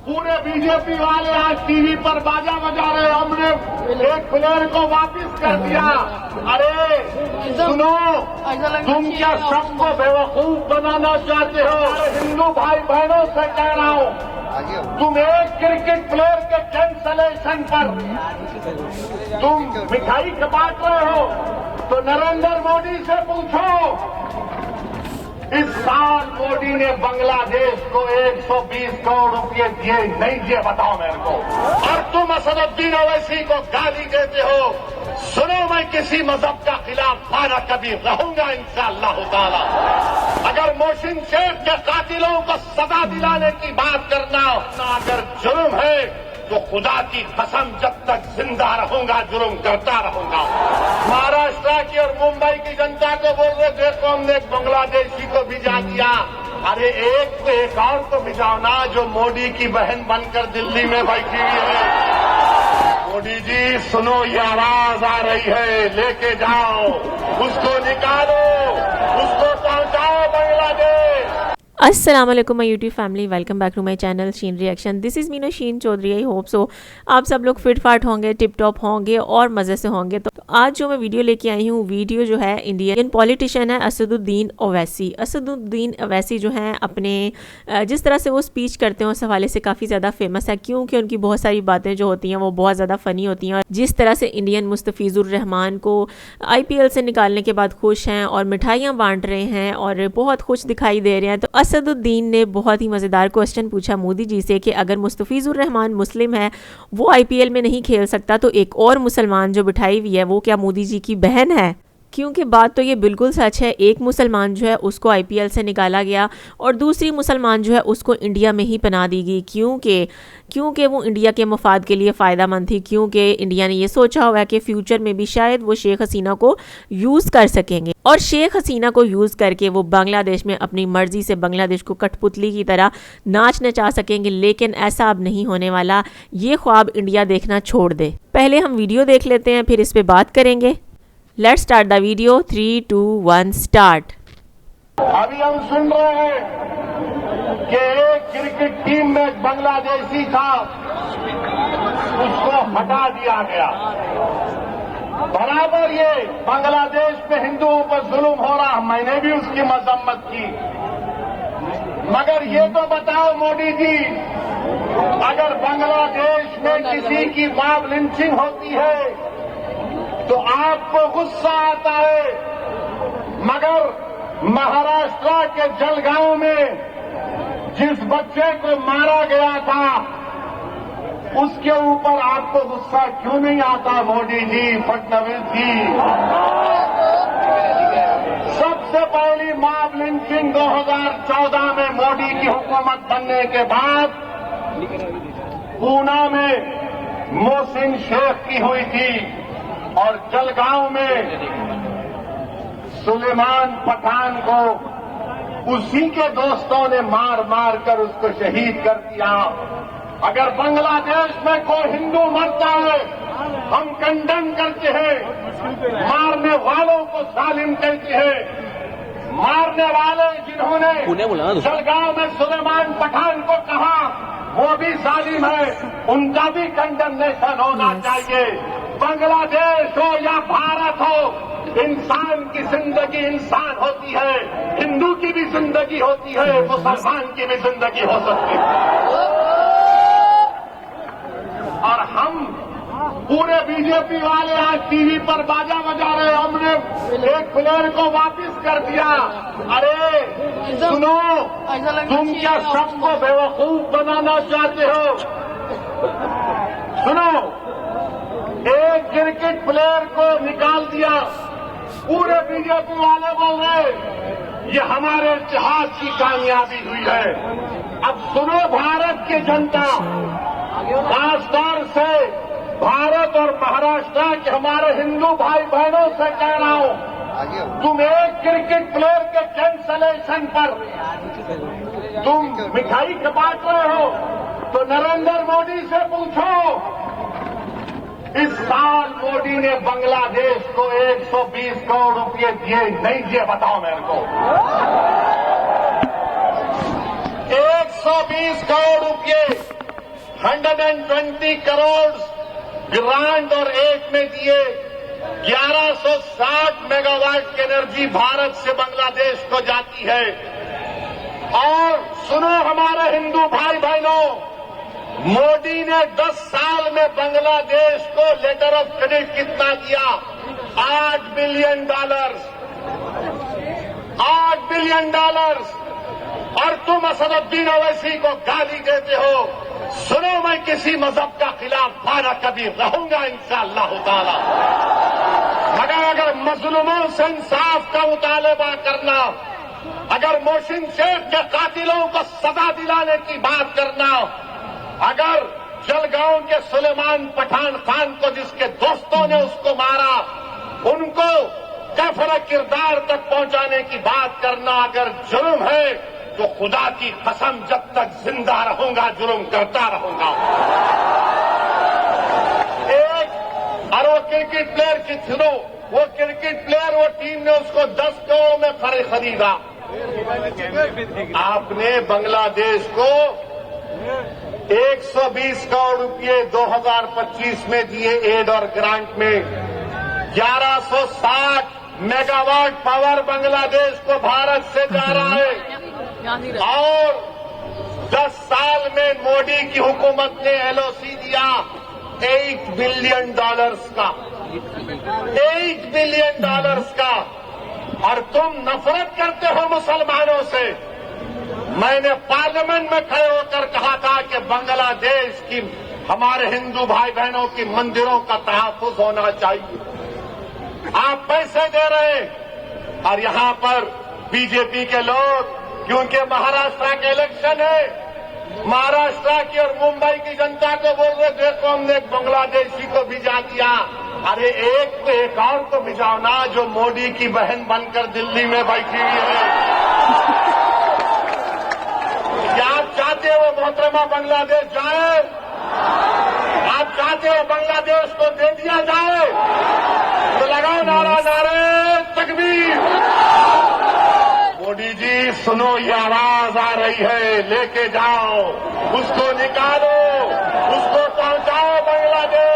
पूरे बीजेपी वाले आज टीवी पर बाजा बजा रहे, हमने एक प्लेयर को वापस कर दिया। अरे सुनो, तुम क्या सबको बेवकूफ बनाना चाहते हो? हिंदू भाई बहनों से कह रहा हूँ, तुम एक क्रिकेट प्लेयर के कैंसलेशन पर तुम मिठाई बांट रहे हो, तो नरेंद्र मोदी से पूछो। इस साल मोदी ने बांग्लादेश को 120 करोड़ रुपए दिए नहीं दिए, बताओ मेरे को। और तुम असदुद्दीन ओवैसी को गाली देते हो। सुनो, मैं किसी मजहब का खिलाफ ना कभी रहूंगा इंशाअल्लाह ताला। अगर मोहसिन शेख के कातिलों को सजा दिलाने की बात करना अगर जुर्म है तो खुदा की कसम जब तक जिंदा रहूंगा जुर्म करता रहूंगा। महाराष्ट्र की और मुंबई की जनता को बोल रहे देखो हमने एक बांग्लादेशी को भिजा दिया। अरे एक और को भिजाओ ना, जो मोदी की बहन बनकर दिल्ली में बैठी हुई है। मोदी जी सुनो, ये आवाज आ रही है, लेके जाओ उसको, निकालो उसको, पहुंचाओ बांग्लादेश। अस्सलाम वालेकुम my YouTube family, welcome back to my channel Sheen reaction. This is Meeno Sheen Chaudhary. I hope so आप सब लोग फिट फाट होंगे, टिप टॉप होंगे और मज़े से होंगे। तो आज जो मैं वीडियो लेके आई हूँ, वीडियो जो है इंडियन पॉलिटिशियन है असदुद्दीन ओवैसी। असदुद्दीन ओवैसी जो हैं अपने जिस तरह से वो स्पीच करते हैं उस हवाले से काफ़ी ज़्यादा फेमस है, क्योंकि उनकी बहुत सारी बातें जो होती हैं वो बहुत ज़्यादा फ़नी होती हैं। और जिस तरह से इंडियन मुस्तफ़ीज़ुर रहमान को IPL से निकालने के बाद खुश हैं और मिठाइयाँ बांट रहे हैं और बहुत खुश दिखाई दे रहे हैं। तो असदुद्दीन ने बहुत ही मज़ेदार क्वेश्चन पूछा मोदी जी से कि अगर मुस्तफ़ीज़ुर रहमान मुस्लिम है, वो IPL में नहीं खेल सकता, तो एक और मुसलमान जो बिठाई हुई है वो क्या मोदी जी की बहन है? क्योंकि बात तो ये बिल्कुल सच है, एक मुसलमान जो है उसको IPL से निकाला गया और दूसरी मुसलमान जो है उसको इंडिया में ही पनाह दी गई, क्योंकि वो इंडिया के मफाद के लिए फ़ायदा मंद थी, क्योंकि इंडिया ने ये सोचा हुआ है कि फ्यूचर में भी शायद वो शेख हसीना को यूज़ कर सकेंगे और शेख हसीना को यूज़ करके वो बांग्लादेश में अपनी मर्ज़ी से बांग्लादेश को कठपुतली की तरह नाच नचा सकेंगे। लेकिन ऐसा अब नहीं होने वाला, ये ख्वाब इंडिया देखना छोड़ दे। पहले हम वीडियो देख लेते हैं, फिर इस पर बात करेंगे। Let's start the video. 3, 2, 1 start. अभी हम सुन रहे हैं कि एक क्रिकेट टीम में एक बांग्लादेशी था, उसको हटा दिया गया। बराबर ये बांग्लादेश पे हिंदुओं पर जुल्म हो रहा, मैंने भी उसकी मजम्मत की। मगर ये तो बताओ मोदी जी, अगर बांग्लादेश में किसी की मॉब लिंचिंग होती है तो आपको गुस्सा आता है, मगर महाराष्ट्र के जलगांव में जिस बच्चे को मारा गया था उसके ऊपर आपको गुस्सा क्यों नहीं आता मोदी जी, फडणवीस जी? सबसे पहली मॉब लिंचिंग 2014 में मोदी की हुकूमत बनने के बाद पूना में मोहसिन शेख की हुई थी और जलगांव में सुलेमान पठान को उसी के दोस्तों ने मार मार कर उसको शहीद कर दिया। अगर बांग्लादेश में कोई हिंदू मरता है हम कंडेम करते हैं, मारने वालों को जालिम कहते हैं। मारने वाले जिन्होंने जलगांव में सुलेमान पठान को कहा वो भी जालिम है, उनका भी कंडेमनेशन होना चाहिए। बांग्लादेश हो या भारत हो, इंसान की जिंदगी इंसान होती है, हिंदू की भी जिंदगी होती है, मुसलमान की भी जिंदगी हो सकती है। और हम पूरे बीजेपी वाले आज टीवी पर बाजा बजा रहे, हमने एक प्लेयर को वापस कर दिया। अरे सुनो, तुम क्या सबको बेवकूफ बनाना चाहते हो? सुनो, एक क्रिकेट प्लेयर को निकाल दिया, पूरे बीजेपी वाले बोल रहे ये हमारे इतिहास की कामयाबी हुई है। अब सुनो भारत की जनता, खासतौर से भारत और महाराष्ट्र के हमारे हिंदू भाई बहनों से कह रहा हूं, तुम एक क्रिकेट प्लेयर के कैंसलेशन पर तुम मिठाई बांट रहे हो, तो नरेंद्र मोदी से पूछो। इस साल मोदी ने बांग्लादेश को 120 करोड़ रुपए दिए नहीं दिए, बताओ मेरे को। 120 करोड़ रुपए 120 करोड़ ग्रांट और एड में दिए 1160 मेगावाट की एनर्जी भारत से बांग्लादेश को जाती है। और सुनो हमारे हिंदू भाई बहनों, मोदी ने 10 साल में बांग्लादेश को लेटर ऑफ क्रेडिट कितना दिया? $8 बिलियन। $8 बिलियन। और तुम असदुद्दीन ओवैसी को गाली देते हो। सुनो, मैं किसी मजहब का खिलाफ ना कभी रहूंगा इंशाअल्लाह ताला, मगर अगर मजलूमों से इंसाफ का मुतालबा करना, अगर मोहसिन शेख के कातिलों को सजा दिलाने की बात करना, अगर जलगांव के सुलेमान पठान खान को जिसके दोस्तों ने उसको मारा, उनको कफर किरदार तक पहुंचाने की बात करना अगर जुर्म है तो खुदा की कसम जब तक जिंदा रहूंगा जुर्म करता रहूंगा। और वो क्रिकेट प्लेयर की सुनो, वो क्रिकेट प्लेयर, वो टीम ने उसको 10 करोड़ में खरीदा। आपने बांग्लादेश को 120 करोड़ रुपए 2025 में दिए एड और ग्रांट में। 1160 मेगावाट पावर बांग्लादेश को भारत से जा रहा है। और 10 साल में मोदी की हुकूमत ने एलओसी दिया $8 बिलियन का। $8 बिलियन का। और तुम नफरत करते हो मुसलमानों से। मैंने पार्लियामेंट में खड़े होकर कहा था कि बांग्लादेश की हमारे हिंदू भाई बहनों की मंदिरों का तहफ्फुज होना चाहिए। आप पैसे दे रहे हैं और यहां पर बीजेपी के लोग, क्योंकि महाराष्ट्र का इलेक्शन है, महाराष्ट्र की और मुंबई की जनता को बोल रहे देखो हमने एक बांग्लादेशी को भिजा दिया। अरे एक और को भिजाओ ना जो मोदी की बहन बनकर दिल्ली में बैठी हुई है। क्या आप चाहते हो वो मोहतरमा बांग्लादेश जाए? आप चाहते हो बांग्लादेश को दे दिया जाए? तो लगाओ नारा, नारे तकबीर। मोदी जी सुनो, ये आवाज आ रही है, लेके जाओ, उसको निकालो, उसको पहुंचाओ बांग्लादेश।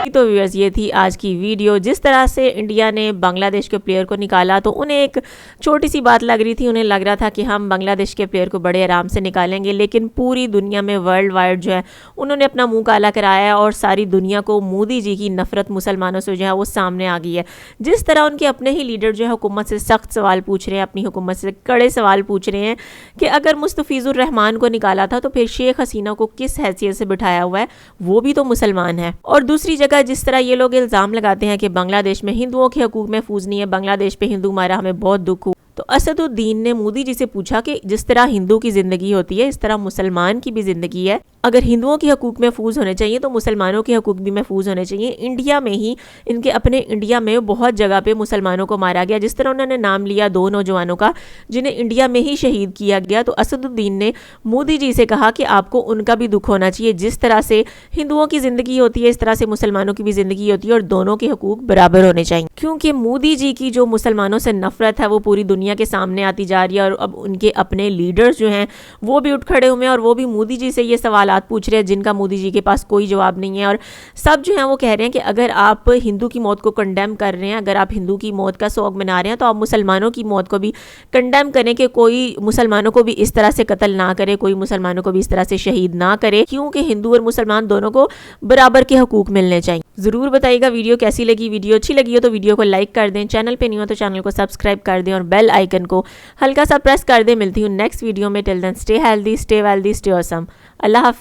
तो व्यूअर्स, ये थी आज की वीडियो। जिस तरह से इंडिया ने बांग्लादेश के प्लेयर को निकाला तो उन्हें एक छोटी सी बात लग रही थी। उन्हें लग रहा था कि हम बांग्लादेश के प्लेयर को बड़े आराम से निकालेंगे, लेकिन पूरी दुनिया में वर्ल्ड वाइड जो है उन्होंने अपना मुंह काला कराया और सारी दुनिया को मोदी जी की नफरत मुसलमानों से जो है वो सामने आ गई है। जिस तरह उनके अपने ही लीडर जो है हुकूमत से सख्त सवाल पूछ रहे हैं, अपनी हुकूमत से कड़े सवाल पूछ रहे हैं कि अगर मुस्तफिजुर रहमान को निकाला था तो फिर शेख हसीना को किस हैसियत से बिठाया हुआ है, वो भी तो मुसलमान है। और दूसरी जगह जिस तरह ये लोग इल्जाम लगाते हैं कि बांग्लादेश में हिंदुओं के हकूक महफूज नहीं है, बांग्लादेश पे हिंदू मारा, हमें बहुत दुख हुआ, तो असदुद्दीन ने मोदी जी से पूछा कि जिस तरह हिंदू की जिंदगी होती है इस तरह मुसलमान की भी जिंदगी है। अगर हिंदुओं के हकूक महफूज होने चाहिए तो मुसलमानों के हकूक भी महफूज होने चाहिए। इंडिया में ही, इनके अपने इंडिया में बहुत जगह पे मुसलमानों को मारा गया। जिस तरह उन्होंने नाम लिया 2 नौजवानों का जिन्हें इंडिया में ही शहीद किया गया, तो असदुद्दीन ने मोदी जी से कहा कि आपको उनका भी दुख होना चाहिए। जिस तरह से हिंदुओं की जिंदगी होती है इस तरह से मुसलमानों की भी जिंदगी होती है और दोनों के हकूक बराबर होने चाहिए। क्योंकि मोदी जी की जो मुसलमानों से नफरत है वो पूरी दुनिया के सामने आती जा रही है और अब उनके अपने लीडर्स जो हैं वो भी उठ खड़े हुए हैं और वो भी मोदी जी से ये सवालात पूछ रहे हैं जिनका मोदी जी के पास कोई जवाब नहीं है। और सब जो हैं वो कह रहे हैं कि अगर आप हिंदू की मौत को कंडेम कर रहे हैं, अगर आप हिंदू की मौत का शौक मना रहे हैं तो आप मुसलमानों की मौत को भी कंडेम करें कि कोई मुसलमानों को भी इस तरह से कत्ल ना करे, कोई मुसलमानों को भी इस तरह से शहीद ना करे, क्योंकि हिंदू और मुसलमान दोनों को बराबर के हकूक मिलने चाहिए। जरूर बताइएगा वीडियो कैसी लगी। वीडियो अच्छी लगी हो तो वीडियो को लाइक कर दें, चैनल पे नहीं हो तो चैनल को सब्सक्राइब कर दें और बेल आइकन को हल्का सा प्रेस कर दें। मिलती हूँ नेक्स्ट वीडियो में। Till then stay healthy, stay wealthy, stay awesome. अल्लाह हाफिज।